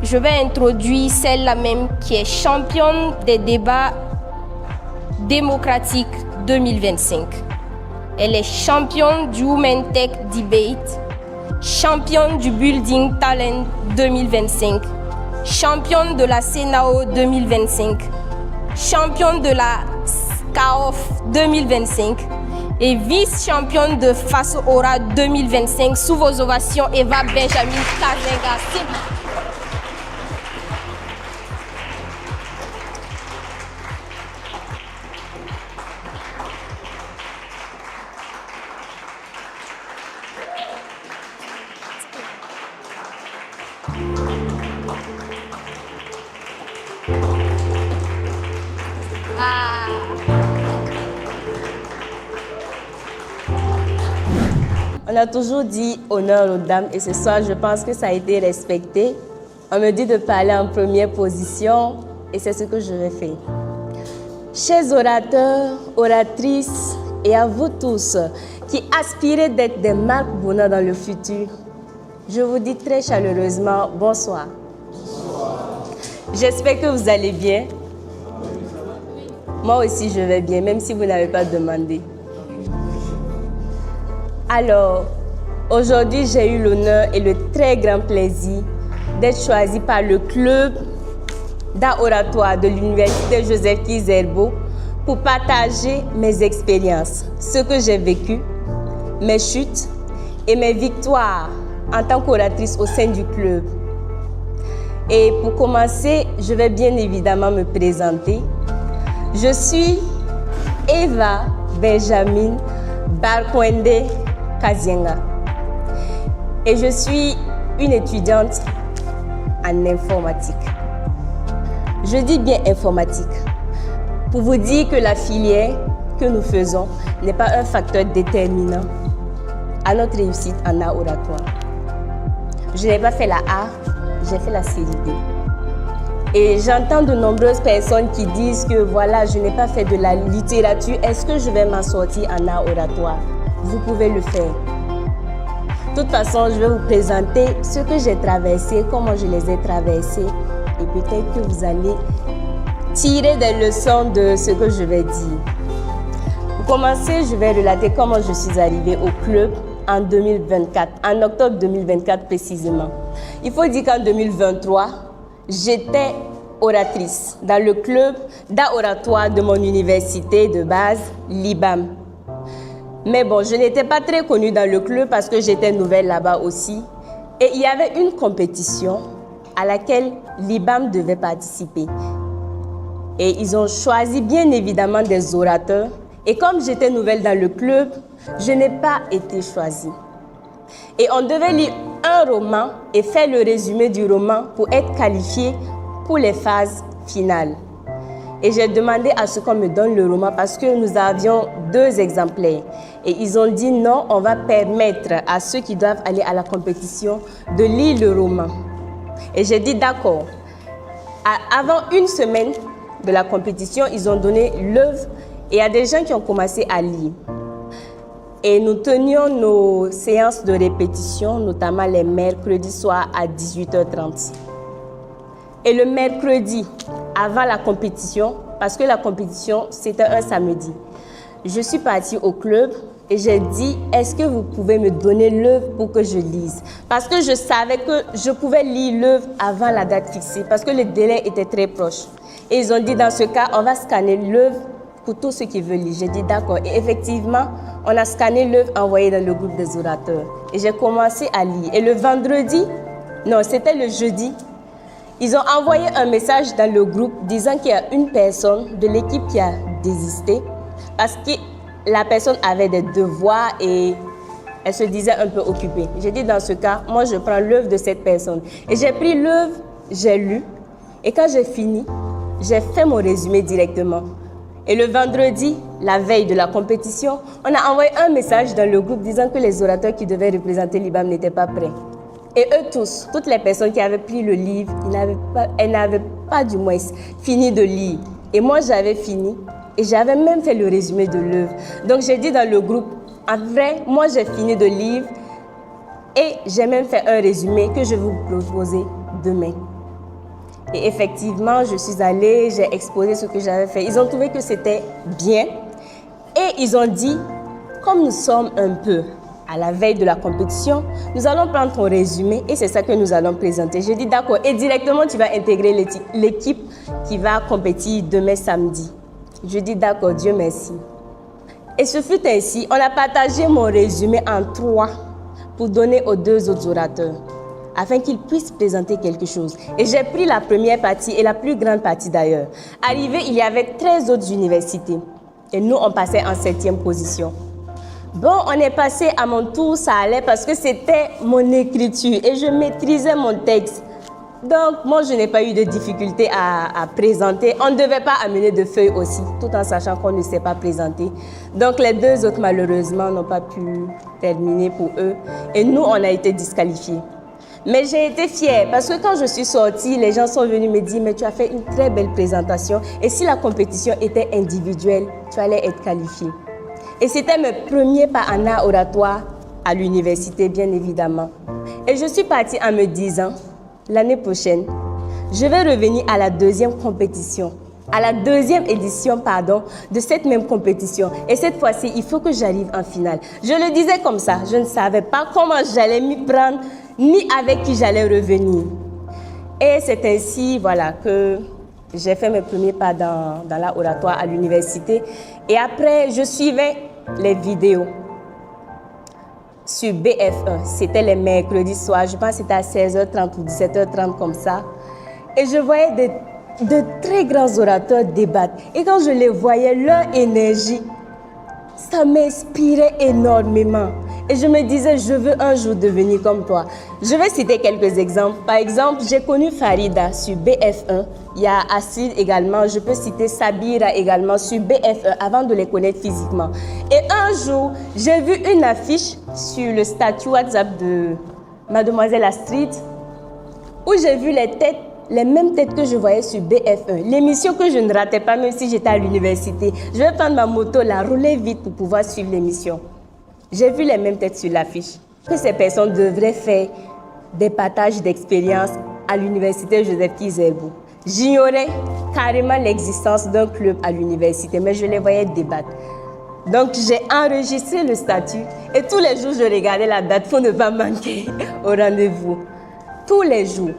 je vais introduire celle-là même qui est championne des débats démocratiques 2025. Elle est championne du Women Tech Debate, championne du Building Talent 2025, championne de la CENAO 2025, championne de la SCAOF 2025 et vice-championne de Faso Aura 2025. Sous vos ovations, Eva Benjamin Kazenga. On a toujours dit honneur aux dames et ce soir, je pense que ça a été respecté. On me dit de parler en première position et c'est ce que je vais faire. Chers orateurs, oratrices et à vous tous qui aspirez d'être des marques bonheur dans le futur, je vous dis très chaleureusement bonsoir. Bonsoir. J'espère que vous allez bien. Moi aussi, je vais bien, même si vous n'avez pas demandé. Alors, aujourd'hui, j'ai eu l'honneur et le très grand plaisir d'être choisie par le club d'art oratoire de l'Université Joseph Kizerbo pour partager mes expériences, ce que j'ai vécu, mes chutes et mes victoires en tant qu'oratrice au sein du club. Et pour commencer, je vais bien évidemment me présenter. Je suis Eva Benjamin Barkwende Kazenga et je suis une étudiante en informatique. Je dis bien informatique pour vous dire que la filière que nous faisons n'est pas un facteur déterminant à notre réussite en art oratoire. Je n'ai pas fait la A, j'ai fait la série D. Et j'entends de nombreuses personnes qui disent que voilà, je n'ai pas fait de la littérature, est-ce que je vais m'en sortir en art oratoire? Vous pouvez le faire. De toute façon, je vais vous présenter ce que j'ai traversé, comment je les ai traversés et peut-être que vous allez tirer des leçons de ce que je vais dire. Pour commencer, je vais relater comment je suis arrivée au club en 2024, en octobre 2024 précisément. Il faut dire qu'en 2023, j'étais oratrice dans le club d'art oratoire de mon université de base, l'IBAM. Mais bon, je n'étais pas très connue dans le club parce que j'étais nouvelle là-bas aussi. Et il y avait une compétition à laquelle l'IBAM devait participer. Et ils ont choisi bien évidemment des orateurs. Et comme j'étais nouvelle dans le club, je n'ai pas été choisie. Et on devait lire un roman et faire le résumé du roman pour être qualifié pour les phases finales. Et j'ai demandé à ce qu'on me donne le roman parce que nous avions 2 exemplaires. Et ils ont dit non, on va permettre à ceux qui doivent aller à la compétition de lire le roman. Et j'ai dit d'accord. Avant une semaine de la compétition, ils ont donné l'œuvre et il y a des gens qui ont commencé à lire. Et nous tenions nos séances de répétition, notamment les mercredis soirs à 18h30. Et le mercredi, avant la compétition, parce que la compétition, c'était un samedi, je suis partie au club et j'ai dit, est-ce que vous pouvez me donner l'œuvre pour que je lise? Parce que je savais que je pouvais lire l'œuvre avant la date fixée, parce que le délai était très proche. Et ils ont dit, dans ce cas, on va scanner l'œuvre pour tous ceux qui veulent lire. J'ai dit, d'accord. Et effectivement, on a scanné l'œuvre envoyée dans le groupe des orateurs. Et j'ai commencé à lire. Et le vendredi, non, c'était le jeudi, ils ont envoyé un message dans le groupe disant qu'il y a une personne de l'équipe qui a désisté parce que la personne avait des devoirs et elle se disait un peu occupée. J'ai dit dans ce cas, moi je prends l'œuvre de cette personne. Et j'ai pris l'œuvre, j'ai lu et quand j'ai fini, j'ai fait mon résumé directement. Et le vendredi, la veille de la compétition, on a envoyé un message dans le groupe disant que les orateurs qui devaient représenter l'IBAM n'étaient pas prêts. Et eux tous, toutes les personnes qui avaient pris le livre, elles n'avaient pas du moins fini de lire. Et moi, j'avais fini et j'avais même fait le résumé de l'œuvre. Donc, j'ai dit dans le groupe, en vrai, moi, j'ai fini de lire et j'ai même fait un résumé que je vais vous proposer demain. Et effectivement, je suis allée, j'ai exposé ce que j'avais fait. Ils ont trouvé que c'était bien. Et ils ont dit, comme nous sommes un peu à la veille de la compétition, nous allons prendre ton résumé et c'est ça que nous allons présenter. J'ai dit d'accord. Et directement, tu vas intégrer l'équipe qui va compétir demain samedi. Je dis d'accord, Dieu merci. Et ce fut ainsi. On a partagé mon résumé en 3 pour donner aux 2 autres orateurs, afin qu'ils puissent présenter quelque chose. Et j'ai pris la première partie et la plus grande partie d'ailleurs. Arrivé, il y avait 13 autres universités. Et nous, on passait en 7e position. Bon, on est passé à mon tour, ça allait parce que c'était mon écriture et je maîtrisais mon texte. Donc, moi, je n'ai pas eu de difficulté à présenter. On ne devait pas amener de feuilles aussi, tout en sachant qu'on ne sait pas présenter. Donc, les 2 autres, malheureusement, n'ont pas pu terminer pour eux. Et nous, on a été disqualifiés. Mais j'ai été fière parce que quand je suis sortie, les gens sont venus me dire « Mais tu as fait une très belle présentation et si la compétition était individuelle, tu allais être qualifiée. » Et c'était mes premiers pas en art oratoire à l'université, bien évidemment. Et je suis partie en me disant, l'année prochaine, je vais revenir à la 2e compétition, à la 2e édition, de cette même compétition. Et cette fois-ci, il faut que j'arrive en finale. Je le disais comme ça, je ne savais pas comment j'allais m'y prendre, ni avec qui j'allais revenir. Et c'est ainsi, voilà, que j'ai fait mes premiers pas dans l'art oratoire à l'université. Et après, je suivais les vidéos sur BF1. C'était les mercredis soirs, je pense que c'était à 16h30 ou 17h30 comme ça. Et je voyais de très grands orateurs débattre. Et quand je les voyais, leur énergie, ça m'inspirait énormément. Et je me disais, je veux un jour devenir comme toi. Je vais citer quelques exemples. Par exemple, j'ai connu Farida sur BF1. Il y a Acide également. Je peux citer Sabira également sur BF1 avant de les connaître physiquement. Et un jour, j'ai vu une affiche sur le statut WhatsApp de Mademoiselle Astrid où j'ai vu les mêmes têtes que je voyais sur BF1. L'émission que je ne ratais pas même si j'étais à l'université. Je vais prendre ma moto, la rouler vite pour pouvoir suivre l'émission. J'ai vu les mêmes têtes sur l'affiche, que ces personnes devraient faire des partages d'expériences à l'université Joseph Kizerbo. J'ignorais carrément l'existence d'un club à l'université, mais je les voyais débattre. Donc j'ai enregistré le statut et tous les jours je regardais la date pour ne pas manquer au rendez-vous. Tous les jours.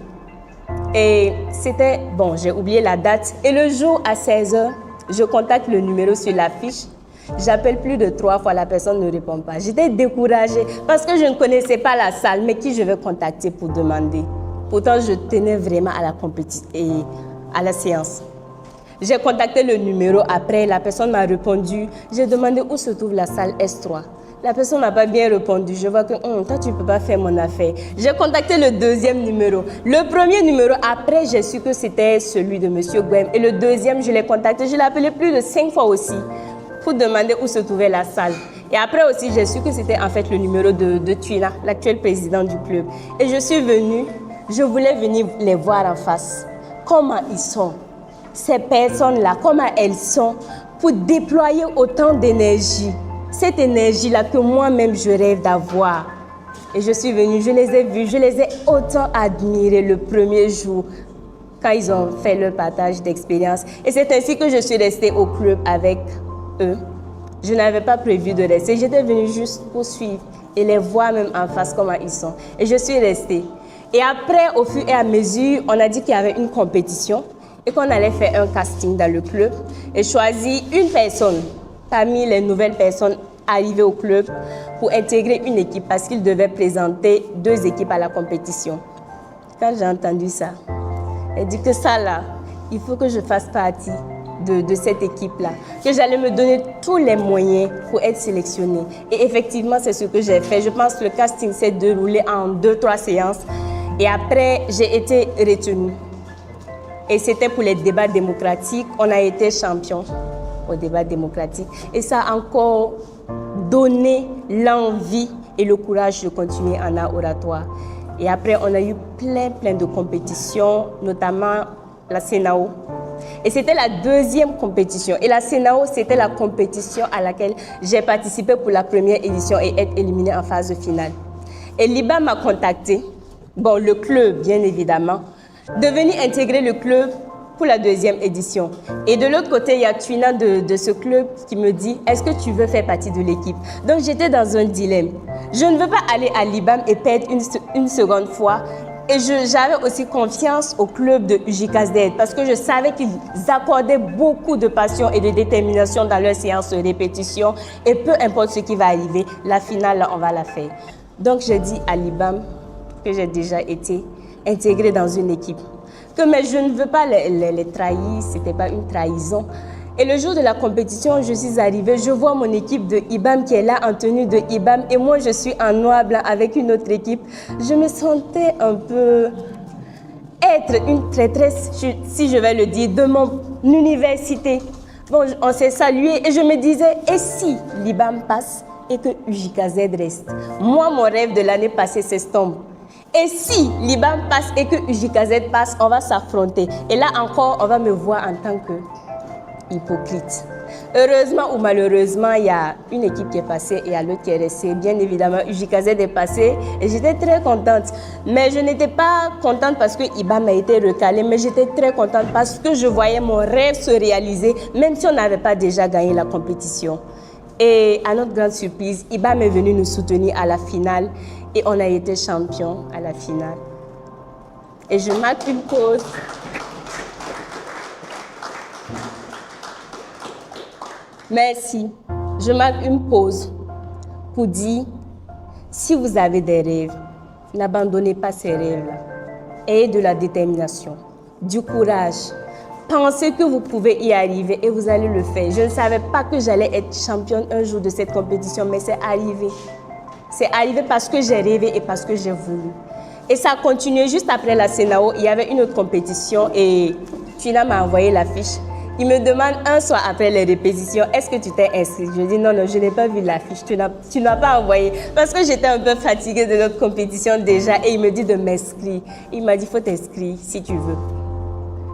Et c'était, bon, j'ai oublié la date. Et le jour à 16h, je contacte le numéro sur l'affiche. J'appelle plus de 3 fois, la personne ne répond pas. J'étais découragée parce que je ne connaissais pas la salle, mais qui je vais contacter pour demander. Pourtant, je tenais vraiment à la compétition et à la séance. J'ai contacté le numéro après, la personne m'a répondu. J'ai demandé où se trouve la salle S3. La personne n'a pas bien répondu. Je vois que toi, tu ne peux pas faire mon affaire. J'ai contacté le 2e numéro. Le premier numéro, après, j'ai su que c'était celui de M. Gwem. Et le 2e, je l'ai contacté. Je l'ai appelé plus de 5 fois aussi pour demander où se trouvait la salle. Et après aussi, j'ai su que c'était en fait le numéro de Tuina, l'actuel président du club. Et je suis venue, je voulais venir les voir en face. Comment ils sont, ces personnes-là, comment elles sont pour déployer autant d'énergie. Cette énergie-là que moi-même je rêve d'avoir. Et je suis venue, je les ai vus, je les ai autant admirés le premier jour quand ils ont fait leur partage d'expérience. Et c'est ainsi que je suis restée au club avec eux. Je n'avais pas prévu de rester, j'étais venue juste pour suivre et les voir même en face comment ils sont. Et je suis restée. Et après, au fur et à mesure, on a dit qu'il y avait une compétition et qu'on allait faire un casting dans le club et choisir une personne parmi les nouvelles personnes arrivées au club pour intégrer une équipe parce qu'ils devaient présenter 2 équipes à la compétition. Quand j'ai entendu ça, elle dit que ça là, il faut que je fasse partie de cette équipe-là, que j'allais me donner tous les moyens pour être sélectionnée. Et effectivement, c'est ce que j'ai fait. Je pense que le casting s'est déroulé en 2-3 séances et après, j'ai été retenue. Et c'était pour les débats démocratiques. On a été champion au débat démocratique. Et ça a encore donné l'envie et le courage de continuer en art oratoire. Et après, on a eu plein de compétitions, notamment la CENAO. Et c'était la 2e compétition. Et la CENAO, c'était la compétition à laquelle j'ai participé pour la première édition et être éliminée en phase finale. Et l'IBA m'a contacté. Bon, le club, bien évidemment. de venir intégrer le club pour la 2e édition. Et de l'autre côté, il y a Twina de ce club qui me dit, est-ce que tu veux faire partie de l'équipe? Donc j'étais dans un dilemme. Je ne veux pas aller à l'IBAM et perdre une seconde fois. Et j'avais aussi confiance au club de UJKZ parce que je savais qu'ils accordaient beaucoup de passion et de détermination dans leurs séances de répétition. Et peu importe ce qui va arriver, la finale, on va la faire. Donc je dis à l'IBAM que j'ai déjà été intégrée dans une équipe. Mais je ne veux pas les trahir, ce n'était pas une trahison. Et le jour de la compétition, je suis arrivée, je vois mon équipe de IBAM qui est là en tenue de IBAM et moi je suis en noir blanc avec une autre équipe. Je me sentais un peu être une traîtresse, si je vais le dire, de mon université. Bon, on s'est salué et je me disais, et si l'IBAM passe et que UJKZ reste? Moi, mon rêve de l'année passée s'estompe. Et si l'IBAM passe et que UJKZ passe, on va s'affronter. Et là encore, on va me voir en tant que hypocrite. Heureusement ou malheureusement, il y a une équipe qui est passée et il y a l'autre qui est restée. Bien évidemment, UJKZ est passé et j'étais très contente. Mais je n'étais pas contente parce que IBAM a été recalé, mais j'étais très contente parce que je voyais mon rêve se réaliser, même si on n'avait pas déjà gagné la compétition. Et à notre grande surprise, IBAM est venu nous soutenir à la finale et on a été champion à la finale. Et je marque une pause. Merci. Je marque une pause pour dire, si vous avez des rêves, n'abandonnez pas ces rêves-là. Ayez de la détermination, du courage. Pensez que vous pouvez y arriver et vous allez le faire. Je ne savais pas que j'allais être championne un jour de cette compétition, mais c'est arrivé. C'est arrivé parce que j'ai rêvé et parce que j'ai voulu. Et ça a continué juste après la CENAO. Il y avait une autre compétition et Twina m'a envoyé la fiche. Il me demande un soir après les répétitions, est-ce que tu t'es inscrite? Je dis non, je n'ai pas vu la fiche, tu n'as pas envoyé. Parce que j'étais un peu fatiguée de notre compétition déjà et il me dit de m'inscrire. Il m'a dit, il faut t'inscrire si tu veux.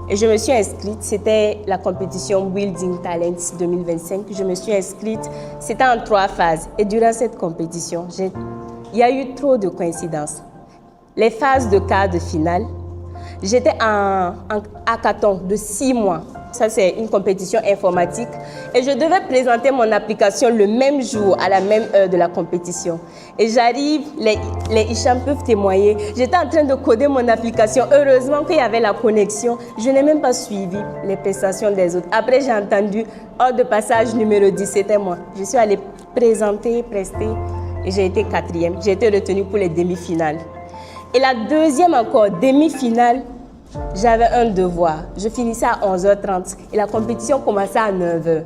Et je me suis inscrite, c'était la compétition Building Talents 2025. Je me suis inscrite, c'était en 3 phases. Et durant cette compétition, il y a eu trop de coïncidences. Les phases de quart de finale, j'étais en hackathon de 6 mois. Ça, c'est une compétition informatique. Et je devais présenter mon application le même jour, à la même heure de la compétition. Et j'arrive, les Hicham peuvent témoigner. J'étais en train de coder mon application. Heureusement qu'il y avait la connexion. Je n'ai même pas suivi les prestations des autres. Après, j'ai entendu, hors de passage numéro 10, c'était moi. Je suis allée présenter, prester. Et j'ai été 4e. J'ai été retenue pour les demi-finales. Et la deuxième encore, demi-finale, j'avais un devoir. Je finissais à 11h30 et la compétition commençait à 9h.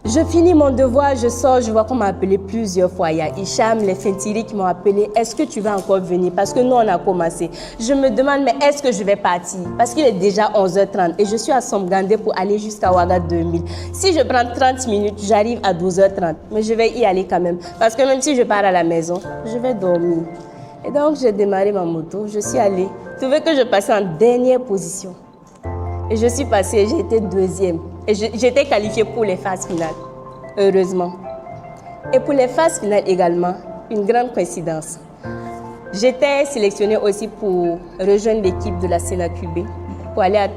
Je finis mon devoir, je sors, je vois qu'on m'a appelé plusieurs fois. Il y a Hicham, les Fentiri qui m'ont appelé. Est-ce que tu vas encore venir? Parce que nous, on a commencé. Je me demande, mais est-ce que je vais partir? Parce qu'il est déjà 11h30 et je suis à Somgandé pour aller jusqu'à Ouaga 2000. Si je prends 30 minutes, j'arrive à 12h30. Mais je vais y aller quand même. Parce que même si je pars à la maison, je vais dormir. Et donc, j'ai démarré ma moto, je suis allée. Je trouvais que je passais en dernière position. Et je suis passée, j'ai été 2e. Et j'étais qualifiée pour les phases finales, heureusement. Et pour les phases finales également, une grande coïncidence. J'étais sélectionnée aussi pour rejoindre l'équipe de la CENAQB, pour aller à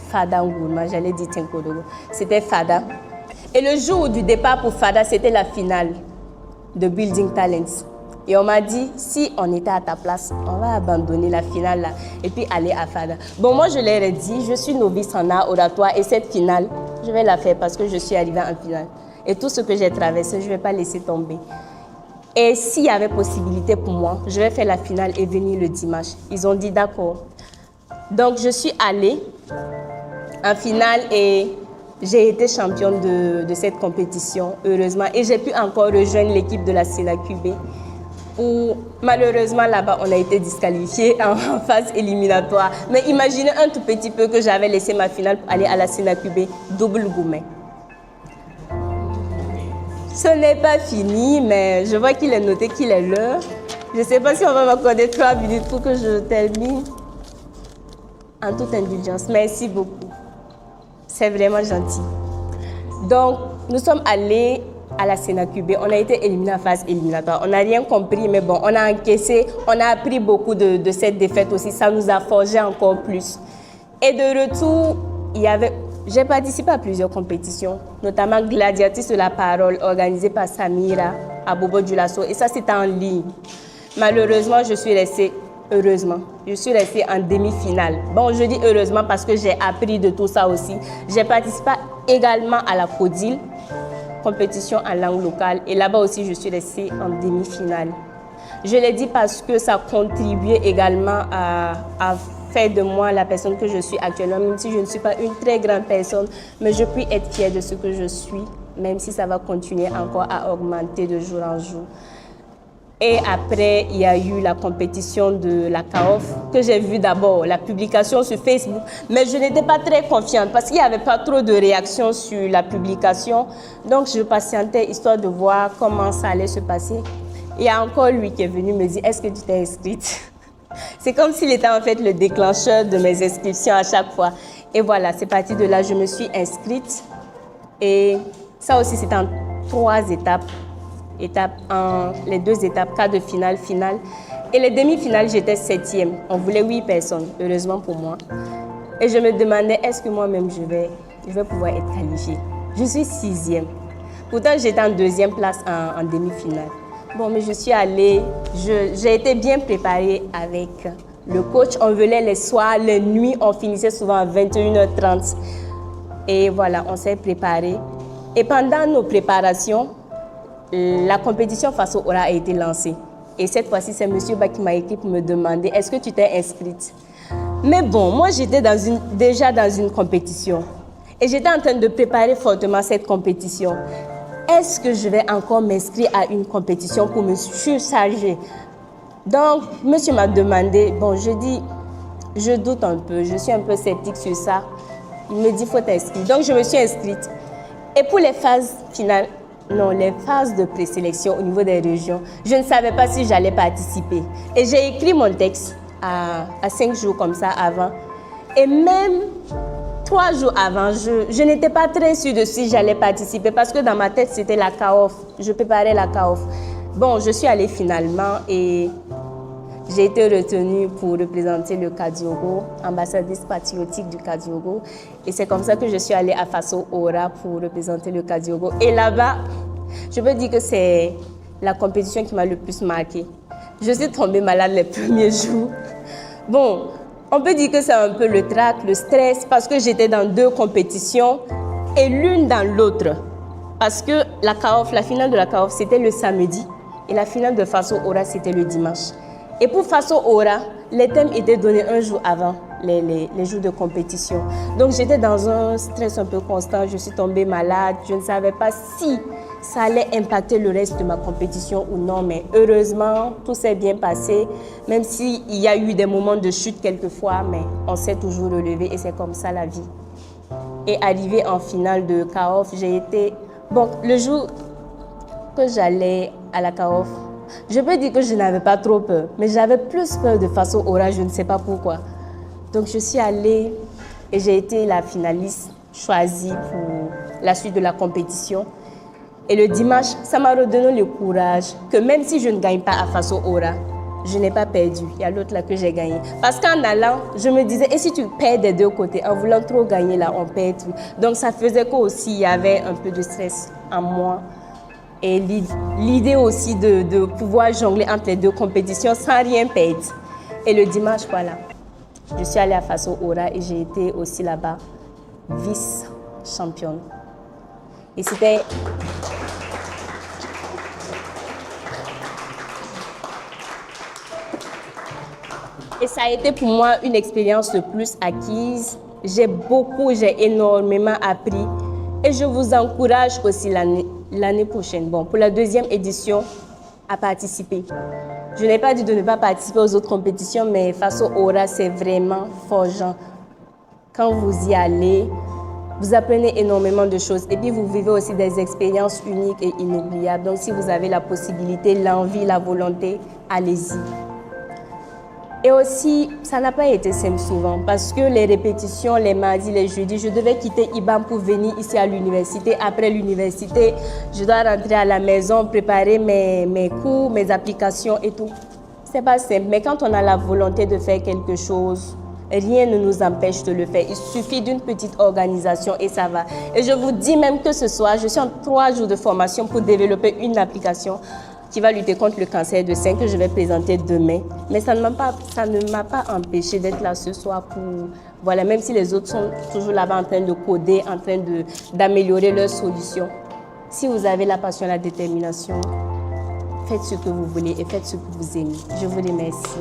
Fada Ngourma, j'allais dire Tinkodogo. C'était Fada. Et le jour du départ pour Fada, c'était la finale de Building Talents. Et on m'a dit, si on était à ta place, on va abandonner la finale là et puis aller à Fada. Bon, moi, je leur ai dit, je suis novice en art oratoire et cette finale, je vais la faire parce que je suis arrivée en finale. Et tout ce que j'ai traversé, je ne vais pas laisser tomber. Et s'il y avait possibilité pour moi, je vais faire la finale et venir le dimanche. Ils ont dit d'accord. Donc, je suis allée en finale et j'ai été championne de cette compétition, heureusement. Et j'ai pu encore rejoindre l'équipe de la CENAQB. Où malheureusement là-bas on a été disqualifiés en phase éliminatoire. Mais imaginez un tout petit peu que j'avais laissé ma finale pour aller à la CENAQB double Goumet. Ce n'est pas fini, mais je vois qu'il est noté qu'il est l'heure. Je ne sais pas si on va m'accorder 3 minutes pour que je termine. En toute indulgence, merci beaucoup. C'est vraiment gentil. Donc, nous sommes allés à la Sénacubé, on a été éliminé en phase éliminatoire. On n'a rien compris, mais bon, on a encaissé, on a appris beaucoup de cette défaite aussi. Ça nous a forgé encore plus. Et de retour, j'ai participé à plusieurs compétitions, notamment Gladiatrice de la parole, organisée par Samira à Bobo Dioulasso. Et ça, c'était en ligne. Malheureusement, je suis restée en demi-finale. Bon, je dis heureusement parce que j'ai appris de tout ça aussi. J'ai participé également à la CODIL, compétition en langue locale. Et là-bas aussi, je suis restée en demi-finale. Je l'ai dit parce que ça contribuait également à faire de moi la personne que je suis actuellement, même si je ne suis pas une très grande personne, mais je puis être fière de ce que je suis, même si ça va continuer encore à augmenter de jour en jour. Et après, il y a eu la compétition de la CAOF, que j'ai vu d'abord, la publication sur Facebook, mais je n'étais pas très confiante parce qu'il n'y avait pas trop de réactions sur la publication. Donc, je patientais histoire de voir comment ça allait se passer. Il y a encore lui qui est venu me dire, est-ce que tu t'es inscrite? C'est comme s'il était en fait le déclencheur de mes inscriptions à chaque fois. Et voilà, c'est parti de là, je me suis inscrite. Et ça aussi, c'est en 3 étapes. Les 2 étapes, quart de finale, finale. Et les demi-finales, j'étais 7e. On voulait 8 personnes, heureusement pour moi. Et je me demandais, est-ce que moi-même, je vais pouvoir être qualifiée? Je suis 6e. Pourtant, j'étais en 2e place en demi-finale. Bon, mais je suis allée, j'ai été bien préparée avec le coach. On venait les soirs, les nuits, on finissait souvent à 21h30. Et voilà, on s'est préparé. Et pendant nos préparations, la compétition face au Aura a été lancée. Et cette fois-ci, c'est M. Ba qui m'a écrit pour me demander, est-ce que tu t'es inscrite? Mais bon, moi, j'étais déjà dans une compétition. Et j'étais en train de préparer fortement cette compétition. Est-ce que je vais encore m'inscrire à une compétition pour me surcharger? Donc, monsieur m'a demandé, bon, je dis, je doute un peu, je suis un peu sceptique sur ça. Il me dit, il faut t'inscrire. Donc, je me suis inscrite. Et pour les phases finales, les phases de présélection au niveau des régions, je ne savais pas si j'allais participer. Et j'ai écrit mon texte à 5 jours comme ça avant. Et même 3 jours avant, je n'étais pas très sûre de si j'allais participer parce que dans ma tête, c'était la CAOF. Je préparais la CAOF. Bon, je suis allée finalement et j'ai été retenue pour représenter le Kadiogo, ambassadrice patriotique du Kadiogo. Et c'est comme ça que je suis allée à Faso Ora pour représenter le Kadiogo. Et là-bas, je peux dire que c'est la compétition qui m'a le plus marquée. Je suis tombée malade les premiers jours. Bon, on peut dire que c'est un peu le trac, le stress, parce que j'étais dans 2 compétitions et l'une dans l'autre. Parce que la CAOF, la finale de la CAOF, c'était le samedi et la finale de Faso Ora, c'était le dimanche. Et pour Faso Ora, les thèmes étaient donnés un jour avant les jours de compétition. Donc j'étais dans un stress un peu constant, je suis tombée malade, je ne savais pas si ça allait impacter le reste de ma compétition ou non, mais heureusement, tout s'est bien passé, même s'il y a eu des moments de chute quelquefois, mais on s'est toujours relevé et c'est comme ça la vie. Et arrivée en finale de CAOF, j'ai été... Bon, le jour que j'allais à la CAOF, je peux dire que je n'avais pas trop peur, mais j'avais plus peur de Faso Ora, je ne sais pas pourquoi. Donc je suis allée et j'ai été la finaliste choisie pour la suite de la compétition. Et le dimanche, ça m'a redonné le courage que même si je ne gagne pas à Faso Ora, je n'ai pas perdu. Il y a l'autre là que j'ai gagné. Parce qu'en allant, je me disais, et si tu perds des 2 côtés, en voulant trop gagner là, on perd tout. Donc ça faisait qu'aussi, il y avait un peu de stress en moi. Et l'idée aussi de pouvoir jongler entre les 2 compétitions sans rien perdre. Et le dimanche, voilà, je suis allée à Faso Ora et j'ai été aussi là-bas vice-championne. Et c'était... Et ça a été pour moi une expérience de plus acquise. J'ai énormément appris. Et je vous encourage aussi l'année prochaine, bon, pour la 2e édition, à participer. Je n'ai pas dit de ne pas participer aux autres compétitions, mais Faso Ora, c'est vraiment forgeant. Quand vous y allez, vous apprenez énormément de choses. Et puis, vous vivez aussi des expériences uniques et inoubliables. Donc, si vous avez la possibilité, l'envie, la volonté, allez-y. Et aussi, ça n'a pas été simple souvent parce que les répétitions, les mardis, les jeudis, je devais quitter IBAM pour venir ici à l'université. Après l'université, je dois rentrer à la maison, préparer mes cours, mes applications et tout. C'est pas simple, mais quand on a la volonté de faire quelque chose, rien ne nous empêche de le faire. Il suffit d'une petite organisation et ça va. Et je vous dis même que ce soir, je suis en 3 jours de formation pour développer une application qui va lutter contre le cancer de sein que je vais présenter demain. Mais ça ne m'a pas empêché d'être là ce soir pour... Voilà, même si les autres sont toujours là-bas en train de coder, en train d'améliorer leurs solutions. Si vous avez la passion, la détermination, faites ce que vous voulez et faites ce que vous aimez. Je vous remercie.